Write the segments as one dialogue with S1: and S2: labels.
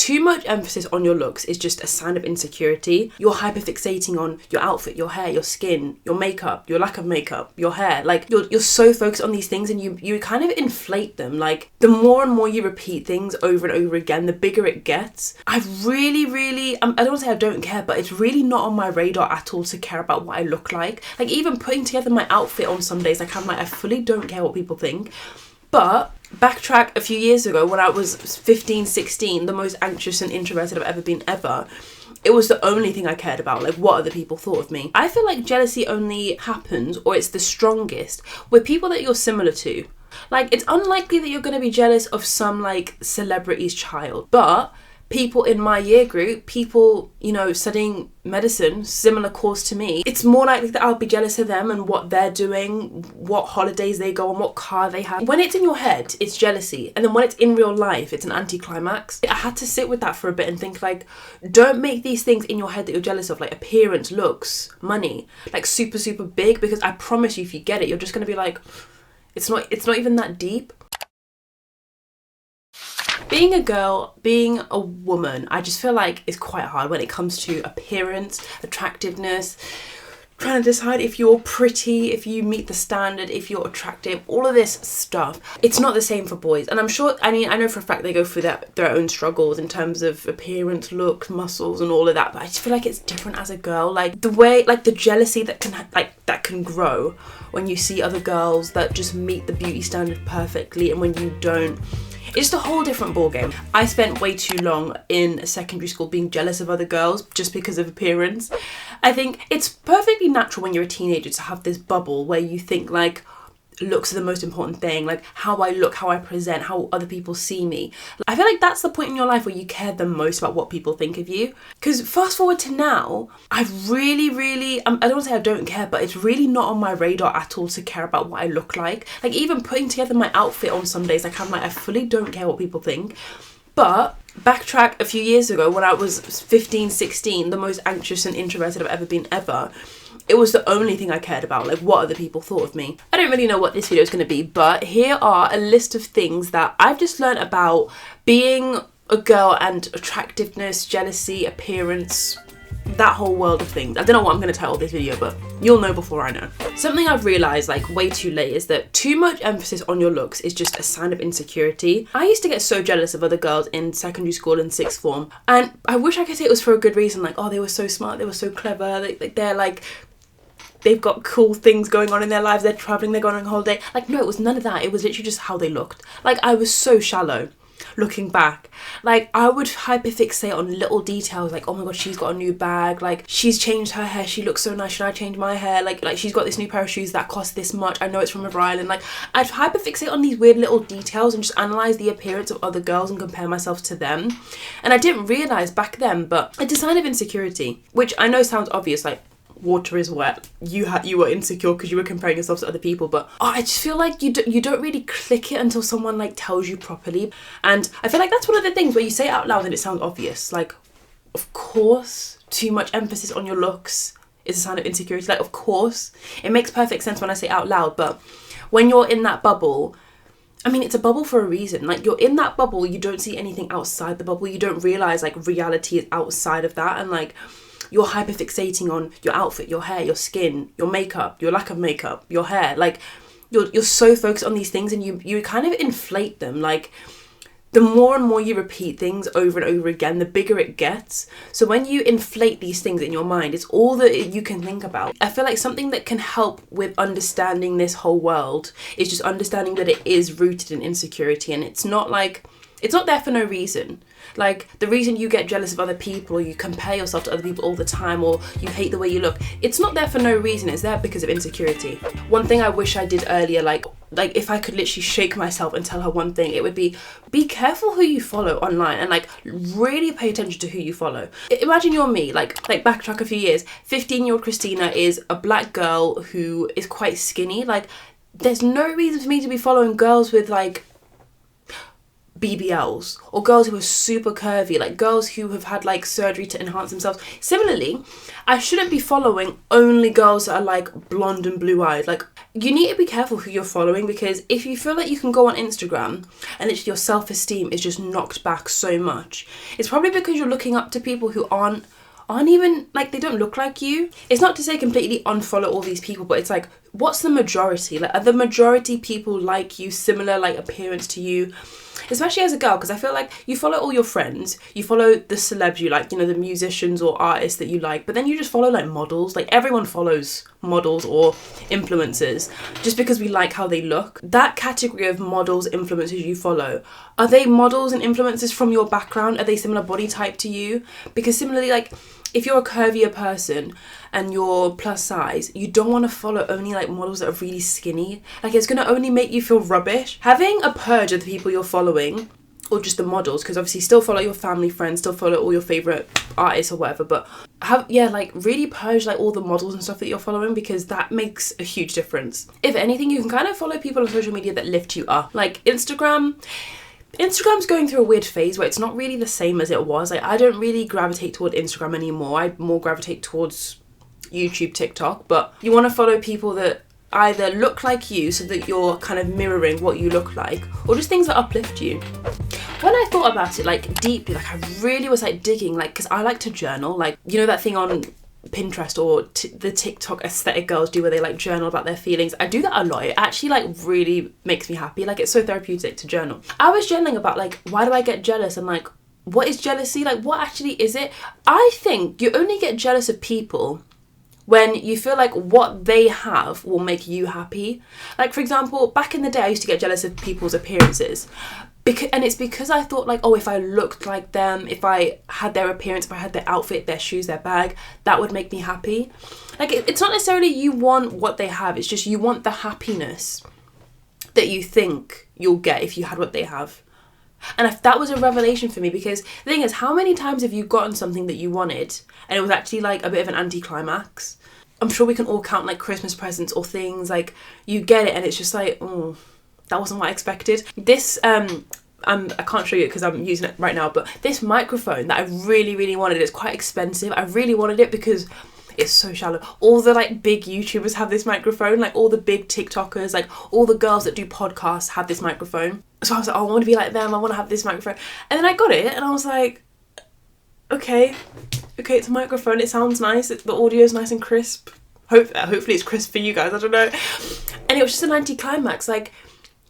S1: too much emphasis on your looks is just a sign of insecurity. You're hyperfixating on your outfit, your hair, your skin, your makeup, your lack of makeup, your hair. Like you're so focused on these things and you kind of inflate them. Like the more and more you repeat things over and over again, the bigger it gets. I don't want to say I don't care, but it's really not on my radar at all to care about what I look like. Like even putting together my outfit on some days, like I'm like, I fully don't care what people think. But backtrack a few years ago when I was 15, 16, the most anxious and introverted I've ever been ever. It was the only thing I cared about, like what other people thought of me. I feel like jealousy only happens, or it's the strongest, with people that you're similar to. Like it's unlikely that you're going to be jealous of some like celebrity's child, but people in my year group, people, you know, studying medicine, similar course to me, it's more likely that I'll be jealous of them and what they're doing, what holidays they go on, what car they have. When it's in your head, it's jealousy. And then when it's in real life, it's an anticlimax. I had to sit with that for a bit and think like, don't make these things in your head that you're jealous of, like appearance, looks, money, like super, super big, because I promise you, if you get it, you're just going to be like, it's not even that deep. Being a girl, being a woman, I just feel like it's quite hard when it comes to appearance, attractiveness, trying to decide if you're pretty, if you meet the standard, if you're attractive, all of this stuff. It's not the same for boys. And I'm sure, I know for a fact they go through their own struggles in terms of appearance, look, muscles and all of that. But I just feel like it's different as a girl. Like the way, like the jealousy that can grow when you see other girls that just meet the beauty standard perfectly, and when you don't. It's just a whole different ballgame. I spent way too long in secondary school being jealous of other girls just because of appearance. I think it's perfectly natural when you're a teenager to have this bubble where you think like, looks are the most important thing, like how I look, how I present, how other people see me. I feel like that's the point in your life where you care the most about what people think of you. Because fast forward to now, I don't want to say I don't care, but it's really not on my radar at all to care about what I look like. Like even putting together my outfit on some days, like I'm like, I fully don't care what people think. But backtrack a few years ago when I was 15, 16, the most anxious and introverted I've ever been ever. It was the only thing I cared about, like what other people thought of me. I don't really know what this video is going to be, but here are a list of things that I've just learned about being a girl and attractiveness, jealousy, appearance, that whole world of things. I don't know what I'm going to title this video, but you'll know before I know. Something I've realised like way too late is that too much emphasis on your looks is just a sign of insecurity. I used to get so jealous of other girls in secondary school and sixth form, and I wish I could say it was for a good reason, like, oh, they were so smart, they were so clever, they've got cool things going on in their lives, they're travelling, they're going on holiday. Like, no, it was none of that. It was literally just how they looked. Like, I was so shallow looking back. Like, I would hyperfixate on little details, like, oh my god, she's got a new bag, like, she's changed her hair, she looks so nice, should I change my hair? Like she's got this new pair of shoes that cost this much, I know it's from River Island. Like, I'd hyperfixate on these weird little details and just analyse the appearance of other girls and compare myself to them. And I didn't realise back then, but it's a sign of insecurity, which I know sounds obvious, like, water is wet, you were insecure because you were comparing yourself to other people, but I just feel like you don't really click it until someone like tells you properly. And I feel like that's one of the things where you say it out loud and it sounds obvious, like, of course too much emphasis on your looks is a sign of insecurity. Like, of course it makes perfect sense when I say it out loud, but when you're in that bubble, I mean, it's a bubble for a reason. Like, you're in that bubble, you don't see anything outside the bubble, you don't realise like reality is outside of that, and like you're hyperfixating on your outfit, your hair, your skin, your makeup, your lack of makeup, your hair. Like, you're so focused on these things and you kind of inflate them. Like, the more and more you repeat things over and over again, the bigger it gets. So when you inflate these things in your mind, it's all that you can think about. I feel like something that can help with understanding this whole world is just understanding that it is rooted in insecurity, and it's not there for no reason. Like, the reason you get jealous of other people, or you compare yourself to other people all the time, or you hate the way you look, it's not there for no reason. It's there because of insecurity. One thing I wish I did earlier, like if I could literally shake myself and tell her one thing, it would be careful who you follow online, and like really pay attention to who you follow. Imagine you're me, like backtrack a few years. 15-year-old Christina is a black girl who is quite skinny. Like, there's no reason for me to be following girls with like BBLs, or girls who are super curvy, like girls who have had like surgery to enhance themselves. Similarly, I shouldn't be following only girls that are like blonde and blue-eyed. Like, you need to be careful who you're following, because if you feel like you can go on Instagram and literally your self-esteem is just knocked back so much, it's probably because you're looking up to people who aren't even, like, they don't look like you. It's not to say completely unfollow all these people, but it's like, what's the majority? Like, are the majority people like you, similar like appearance to you? Especially as a girl, because I feel like you follow all your friends, you follow the celebs you like, you know, the musicians or artists that you like, but then you just follow like models. Like, everyone follows models or influencers just because we like how they look. That category of models, influencers you follow, are they models and influencers from your background? Are they similar body type to you? Because similarly, like, if you're a curvier person and you're plus size, you don't want to follow only like models that are really skinny. Like, it's going to only make you feel rubbish. Having a purge of the people you're following, or just the models, because obviously still follow your family, friends, still follow all your favourite artists or whatever, but really purge like all the models and stuff that you're following, because that makes a huge difference. If anything, you can kind of follow people on social media that lift you up. Like Instagram's going through a weird phase where it's not really the same as it was. Like, I don't really gravitate toward Instagram anymore. I more gravitate towards YouTube, TikTok. But you want to follow people that either look like you, so that you're kind of mirroring what you look like, or just things that uplift you. When I thought about it like deeply, like I really was like digging, like, because I like to journal, like, you know that thing on Pinterest or the TikTok aesthetic girls do where they like journal about their feelings. I do that a lot. It actually like really makes me happy. Like, it's so therapeutic to journal. I was journaling about like, why do I get jealous, and like, what is jealousy? Like, what actually is it? I think you only get jealous of people when you feel like what they have will make you happy. Like, for example, back in the day, I used to get jealous of people's appearances. And it's because I thought like, oh, if I looked like them, if I had their appearance, if I had their outfit, their shoes, their bag, that would make me happy. Like, it's not necessarily you want what they have, it's just you want the happiness that you think you'll get if you had what they have. And if that was a revelation for me, because the thing is, how many times have you gotten something that you wanted and it was actually like a bit of an anticlimax? I'm sure we can all count like Christmas presents or things like you get it and it's just like, oh, that wasn't what I expected. This I can't show you it because I'm using it right now, but this microphone that I really, really wanted, it's quite expensive. I really wanted it because it's so shallow. All the like big YouTubers have this microphone, like all the big TikTokers, like all the girls that do podcasts have this microphone. So I was like, oh, I want to be like them, I want to have this microphone. And then I got it and I was like, okay, it's a microphone, it sounds nice, the audio is nice and crisp. Hopefully it's crisp for you guys, I don't know. And it was just an anticlimax. Like,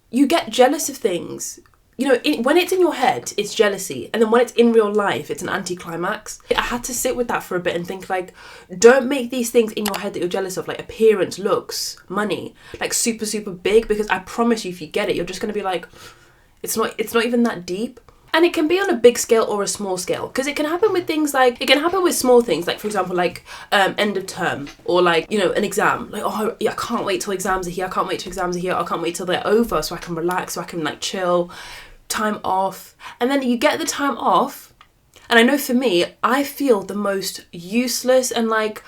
S1: you get jealous of things. You know, when it's in your head, it's jealousy. And then when it's in real life, it's an anticlimax. I had to sit with that for a bit and think like, don't make these things in your head that you're jealous of, like appearance, looks, money, like super, super big, because I promise you, if you get it, you're just going to be like, it's not even that deep. And it can be on a big scale or a small scale, because it can happen with things like, it can happen with small things, like for example, like end of term, or like, you know, an exam. Like, oh yeah, I can't wait till exams are here, I can't wait till exams are here, I can't wait till they're over so I can relax, so I can like chill, time off. And then you get the time off, and I know for me, I feel the most useless and like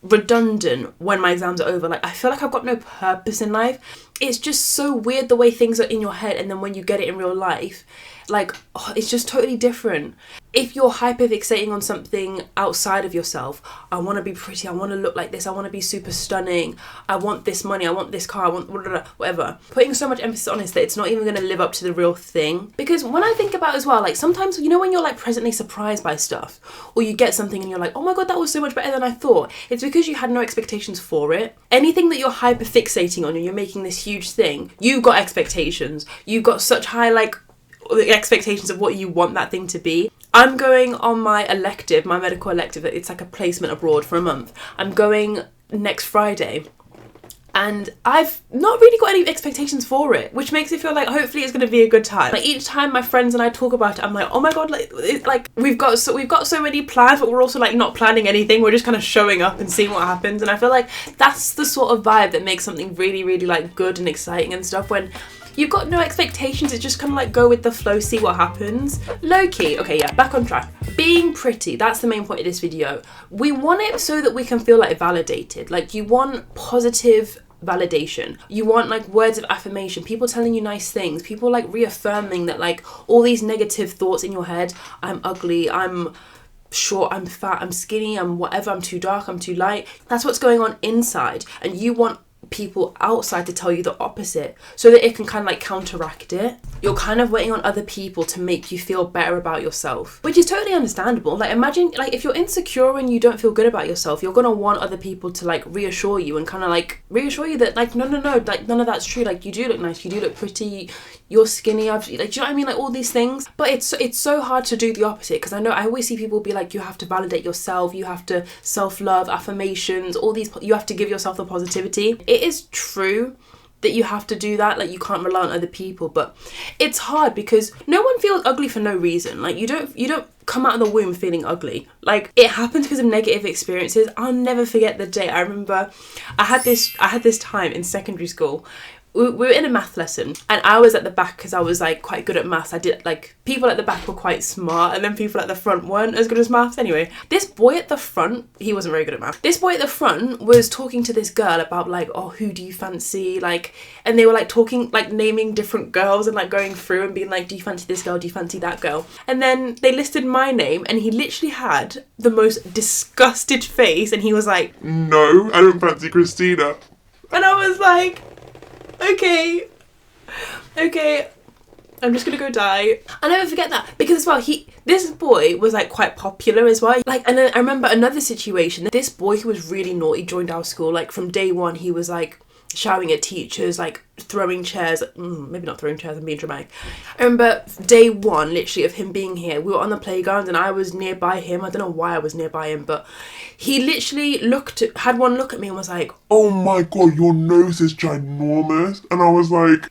S1: redundant when my exams are over. Like, I feel like I've got no purpose in life. It's just so weird the way things are in your head, and then when you get it in real life, like, oh, it's just totally different. If you're hyperfixating on something outside of yourself, I want to be pretty, I want to look like this, I want to be super stunning, I want this money, I want this car, I want whatever. Putting so much emphasis on it that it's not even going to live up to the real thing. Because when I think about it as well, like sometimes, you know, when you're like presently surprised by stuff, or you get something and you're like, oh my god, that was so much better than I thought. It's because you had no expectations for it. Anything that you're hyperfixating on and you're making this huge thing, you've got expectations. You've got such high like expectations of what you want that thing to be. I'm going on my elective, my medical elective. It's like a placement abroad for a month. I'm going next Friday, and I've not really got any expectations for it, which makes it feel like hopefully it's going to be a good time. Like, each time my friends and I talk about it, I'm like, oh my god, like we've got so many plans, but we're also like not planning anything. We're just kind of showing up and seeing what happens. And I feel like that's the sort of vibe that makes something really, really like good and exciting and stuff. When you've got no expectations, it's just kind of like go with the flow, see what happens. Low-key, okay, yeah, back on track. Being pretty, that's the main point of this video. We want it so that we can feel like validated. Like, you want positive validation. You want like words of affirmation, people telling you nice things, people like reaffirming that like all these negative thoughts in your head, I'm ugly, I'm short, I'm fat, I'm skinny, I'm whatever, I'm too dark, I'm too light. That's what's going on inside, and you want people outside to tell you the opposite so that it can kind of like counteract it. You're kind of waiting on other people to make you feel better about yourself, which is totally understandable. Like imagine like if you're insecure and you don't feel good about yourself, you're gonna want other people to like reassure you and kind of like reassure you that like no, like none of that's true, like you do look nice, you do look pretty, you're skinny, like do you know what I mean, like all these things. But it's so hard to do the opposite, because I know I always see people be like, you have to validate yourself, you have to self-love, affirmations, all these, you have to give yourself the positivity. It is true that you have to do that, like you can't rely on other people, but it's hard because no one feels ugly for no reason. Like you don't come out of the womb feeling ugly. Like it happens because of negative experiences. I'll never forget the day. I remember I had this time in secondary school. We were in a math lesson and I was at the back because I was like quite good at maths. I did like, people at the back were quite smart and then people at the front weren't as good as maths. Anyway, this boy at the front, he wasn't very good at maths. This boy at the front was talking to this girl about like, oh, who do you fancy? Like, and they were like talking, like naming different girls and like going through and being like, do you fancy this girl? Do you fancy that girl? And then they listed my name and he literally had the most disgusted face and he was like,
S2: no, I don't fancy Christina.
S1: And I was like, okay, I'm just gonna go die. I'll never forget that, because as well, this boy was like quite popular as well. Like, and then I remember another situation. This boy who was really naughty joined our school. Like from day one, he was like shouting at teachers, like throwing chairs. Maybe not throwing chairs, I'm being dramatic. I remember day one, literally, of him being here. We were on the playground and I was nearby him. I don't know why I was nearby him, but he literally had one look at me and was like,
S2: oh my god, your nose is ginormous. And I was like,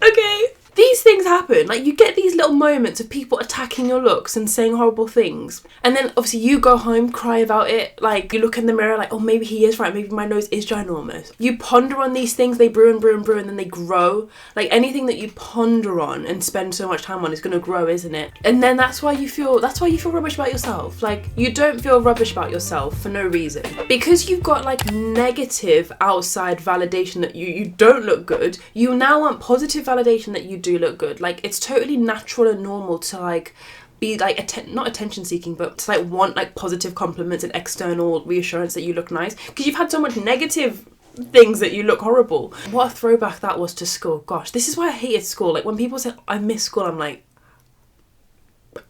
S1: okay. These things happen. Like you get these little moments of people attacking your looks and saying horrible things. And then obviously you go home, cry about it. Like you look in the mirror like, oh, maybe he is right. Maybe my nose is ginormous. You ponder on these things, they brew and then they grow. Like anything that you ponder on and spend so much time on is going to grow, isn't it? And then that's why you feel rubbish about yourself. Like you don't feel rubbish about yourself for no reason. Because you've got like negative outside validation that you don't look good, you now want positive validation that you do look good. Like it's totally natural and normal to like be like not attention seeking, but to like want like positive compliments and external reassurance that you look nice, because you've had so much negative things that you look horrible. What a throwback that was to school. Gosh, this is why I hated school. Like when people say I miss school, I'm like,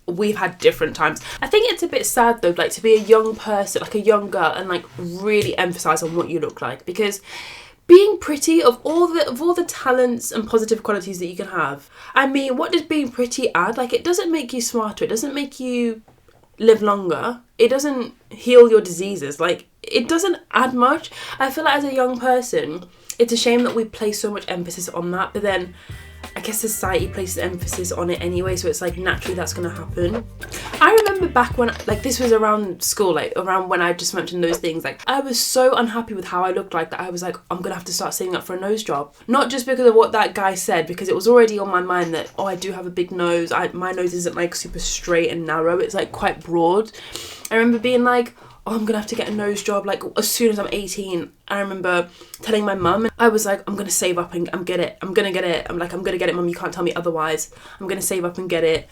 S1: we've had different times. I think it's a bit sad though, like to be a young person, like a young girl, and like really emphasize on what you look like, because being pretty, of all the talents and positive qualities that you can have, I mean, what does being pretty add? Like, it doesn't make you smarter, it doesn't make you live longer, it doesn't heal your diseases, like, it doesn't add much. I feel like as a young person, it's a shame that we place so much emphasis on that, but then I guess society places emphasis on it anyway, so it's like naturally that's gonna happen. I remember back when, like this was around school, like around when I just mentioned those things, like I was so unhappy with how I looked like that I was like, I'm gonna have to start saving up for a nose job. Not just because of what that guy said, because it was already on my mind that, oh, I do have a big nose, my nose isn't like super straight and narrow, it's like quite broad. I remember being like, oh, I'm gonna have to get a nose job like as soon as I'm 18. I remember telling my mum, I was like, I'm gonna save up and get it. I'm gonna get it. I'm gonna get it, mum, you can't tell me otherwise. I'm gonna save up and get it.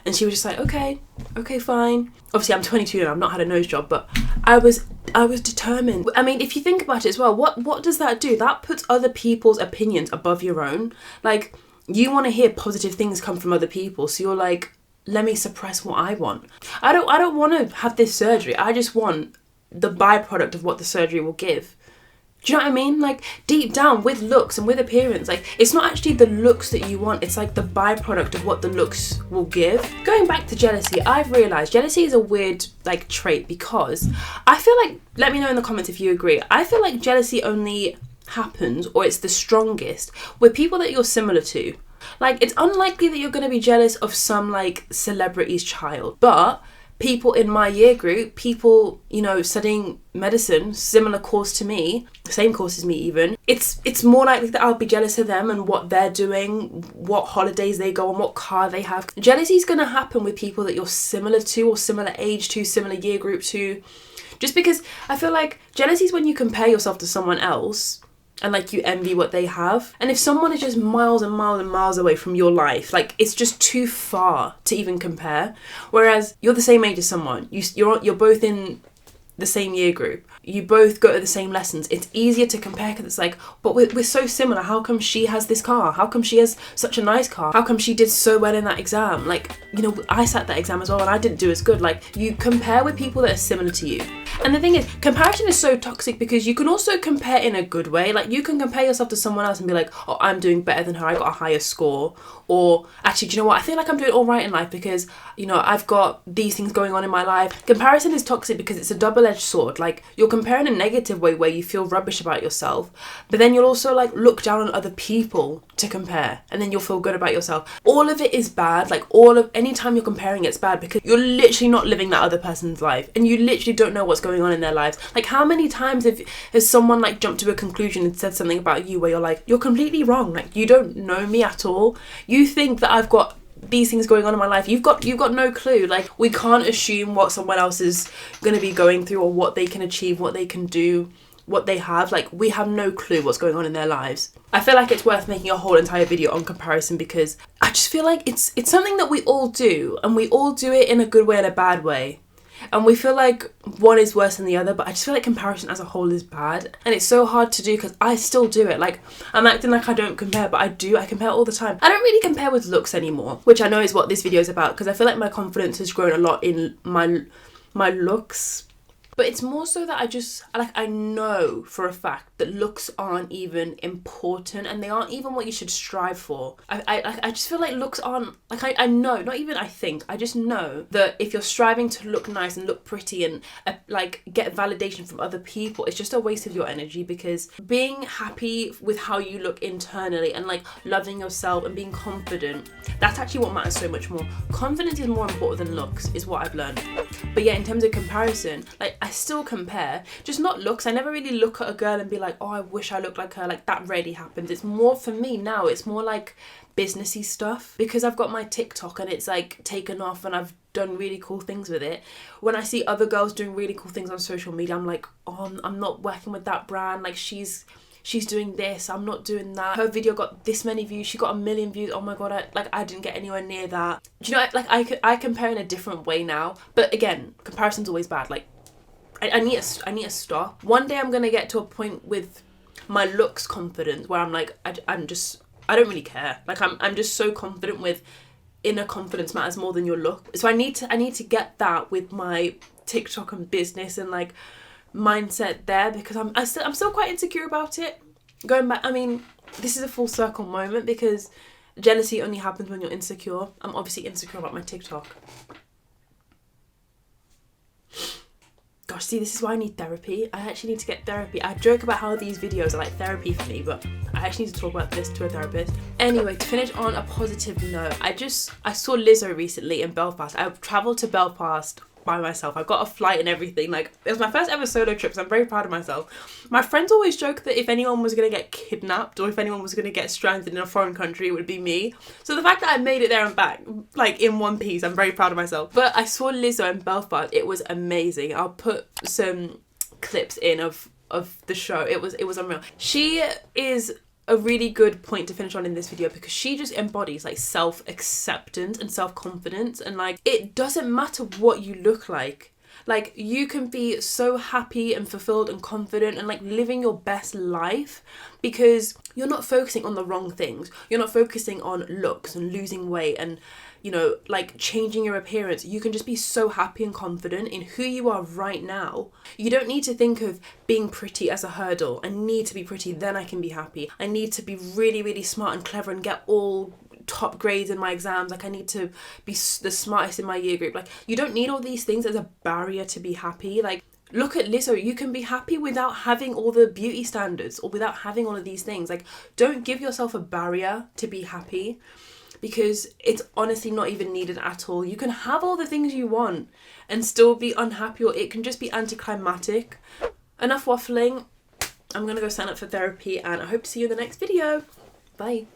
S1: And she was just like, okay, fine. Obviously I'm 22 and I've not had a nose job, but I was determined. I mean, if you think about it as well, what does that do? That puts other people's opinions above your own. Like, you want to hear positive things come from other people, so you're like, let me suppress what I want. I don't want to have this surgery. I just want the byproduct of what the surgery will give. Do you know what I mean? Like, deep down, with looks and with appearance, like, it's not actually the looks that you want, it's like the byproduct of what the looks will give. Going back to jealousy, I've realised jealousy is a weird, like, trait, because I feel like, let me know in the comments if you agree, I feel like jealousy only happens, or it's the strongest, with people that you're similar to. Like, it's unlikely that you're going to be jealous of some, like, celebrity's child, but people in my year group, people, you know, studying medicine, similar course to me, same course as me even, it's more likely that I'll be jealous of them and what they're doing, what holidays they go on, what car they have. Jealousy is going to happen with people that you're similar to or similar age to, similar year group to. Just because I feel like jealousy is when you compare yourself to someone else and like you envy what they have. And if someone is just miles and miles and miles away from your life, like it's just too far to even compare. Whereas you're the same age as someone, you're both in the same year group, you both go to the same lessons, it's easier to compare because it's like, but we're so similar. How come she has this car? How come she has such a nice car? How come she did so well in that exam? Like, you know, I sat that exam as well and I didn't do as good. Like, you compare with people that are similar to you. And the thing is, comparison is so toxic because you can also compare in a good way. Like, you can compare yourself to someone else and be like, oh, I'm doing better than her, I got a higher score. Or actually, do you know what? I feel like I'm doing all right in life because, you know, I've got these things going on in my life. Comparison is toxic because it's a double-edged sword. Like, you're comparing in a negative way where you feel rubbish about yourself, but then you'll also like look down on other people to compare, and then you'll feel good about yourself. All of it is bad. Like, anytime you're comparing, it's bad because you're literally not living that other person's life and you literally don't know what's going on in their lives. Like, how many times has someone like jumped to a conclusion and said something about you where you're like, you're completely wrong. Like, you don't know me at all. You think that I've got these things going on in my life. You've got no clue. Like, we can't assume what someone else is going to be going through or what they can achieve, what they can do, what they have. Like, we have no clue what's going on in their lives. I feel like it's worth making a whole entire video on comparison because I just feel like it's something that we all do, and we all do it in a good way and a bad way. And we feel like one is worse than the other, but I just feel like comparison as a whole is bad. And it's so hard to do because I still do it. Like, I'm acting like I don't compare, but I do. I compare all the time. I don't really compare with looks anymore, which I know is what this video is about because I feel like my confidence has grown a lot in my looks. But it's more so that I know for a fact that looks aren't even important and they aren't even what you should strive for. I just feel like looks aren't, like, I know, not even I think, I just know that if you're striving to look nice and look pretty and like get validation from other people, it's just a waste of your energy because being happy with how you look internally and like loving yourself and being confident, that's actually what matters so much more. Confidence is more important than looks, is what I've learned. But yeah, in terms of comparison, like, I still compare, just not looks. I never really look at a girl and be like, oh, I wish I looked like her. Like, that rarely happens. It's more, for me now, it's more like businessy stuff because I've got my TikTok and it's like taken off and I've done really cool things with it. When I see other girls doing really cool things on social media, I'm like, oh, I'm not working with that brand. Like, she's doing this, I'm not doing that. Her video got this many views, she got 1 million views. Oh my god, I didn't get anywhere near that. Do you know, like, I compare in a different way now. But again, comparison's always bad. Like, I need to stop. One day I'm gonna get to a point with my looks confidence where I'm like, I don't really care. Like, I'm just so confident with inner confidence matters more than your look. So I need to get that with my TikTok and business and like mindset there because I'm still quite insecure about it. Going back, I mean, this is a full circle moment because jealousy only happens when you're insecure. I'm obviously insecure about my TikTok. Gosh, see, this is why I need therapy. I actually need to get therapy. I joke about how these videos are like therapy for me, but I actually need to talk about this to a therapist. Anyway, to finish on a positive note, I saw Lizzo recently in Belfast. I travelled to Belfast by myself. I got a flight and everything. Like, it was my first ever solo trip, so I'm very proud of myself. My friends always joke that if anyone was going to get kidnapped or if anyone was going to get stranded in a foreign country, it would be me. So the fact that I made it there and back, like, in one piece, I'm very proud of myself. But I saw Lizzo in Belfast. It was amazing. I'll put some clips in of the show. It was unreal. She is a really good point to finish on in this video because she just embodies like self-acceptance and self-confidence, and like, it doesn't matter what you look like. Like, you can be so happy and fulfilled and confident and like living your best life because you're not focusing on the wrong things. You're not focusing on looks and losing weight and, you know, like changing your appearance. You can just be so happy and confident in who you are right now. You don't need to think of being pretty as a hurdle. I need to be pretty, then I can be happy. I need to be really, really smart and clever and get all top grades in my exams. Like, I need to be the smartest in my year group. Like, you don't need all these things as a barrier to be happy. Like, look at Lizzo. You can be happy without having all the beauty standards or without having all of these things. Like, don't give yourself a barrier to be happy. because it's honestly not even needed at all. You can have all the things you want and still be unhappy, or it can just be anticlimactic. Enough waffling. I'm gonna go sign up for therapy, and I hope to see you in the next video. Bye.